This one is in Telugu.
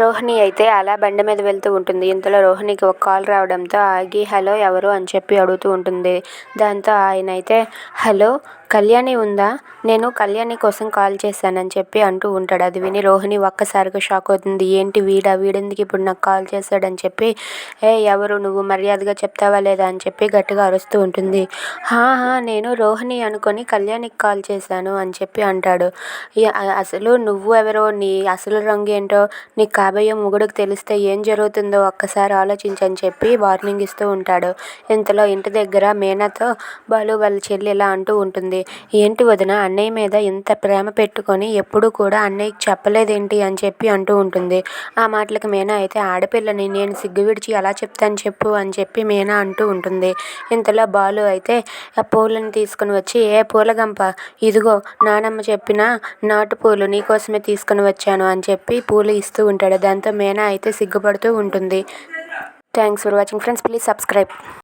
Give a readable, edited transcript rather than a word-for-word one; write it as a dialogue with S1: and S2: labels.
S1: రోహిణి అయితే అలా బండి మీద వెళ్తూ ఉంటుంది. ఇంతలో రోహిణికి ఒక కాల్ రావడంతో ఆగి హలో ఎవరు అని చెప్పి అడుగుతూ ఉంటుంది. దాంతో ఆయన అయితే హలో కళ్యాణి ఉందా, నేను కళ్యాణి కోసం కాల్ చేశానని చెప్పి అంటూ ఉంటాడు. అది విని రోహిణి ఒక్కసారిగా షాక్ అవుతుంది. ఏంటి వీడెందుకు ఇప్పుడు నాకు కాల్ చేశాడని చెప్పి ఎవరు నువ్వు మర్యాదగా చెప్తావా లేదా అని చెప్పి గట్టిగా అరుస్తూ ఉంటుంది. నేను రోహిణి అనుకొని కళ్యాణికి కాల్ చేశాను అని చెప్పి అంటాడు. అసలు నువ్వు ఎవరో, నీ అసలు రంగు ఏంటో నీ కాబోయే మొగుడికి తెలిస్తే ఏం జరుగుతుందో ఒక్కసారి ఆలోచించని చెప్పి వార్నింగ్ ఇస్తూ ఉంటాడు. ఇంతలో ఇంటి దగ్గర మీనాతో బాలు వాళ్ళ చెల్లి ఇలా అంటూ ఉంటుంది. ఏంటి వదిన అన్నయ్య మీద ఇంత ప్రేమ పెట్టుకొని ఎప్పుడు కూడా అన్నయ్యకి చెప్పలేదేంటి అని చెప్పి అంటూ ఉంటుంది. ఆ మాటలకు మీనా అయితే ఆడపిల్లని నేను సిగ్గు విడిచి ఎలా చెప్తాను చెప్పు అని చెప్పి మీనా అంటూ ఉంటుంది. ఇంతలో బాలు అయితే ఆ పూలను తీసుకుని వచ్చి పూలగంప ఇదిగో నానమ్మ చెప్పిన నాటు పూలు నీకోసమే తీసుకుని వచ్చాను అని చెప్పి పూలు ఇస్తూ ఉంటాడు. దాంతో మీనా అయితే సిగ్గుపడుతూ ఉంటుంది. Thanks for watching friends, please subscribe.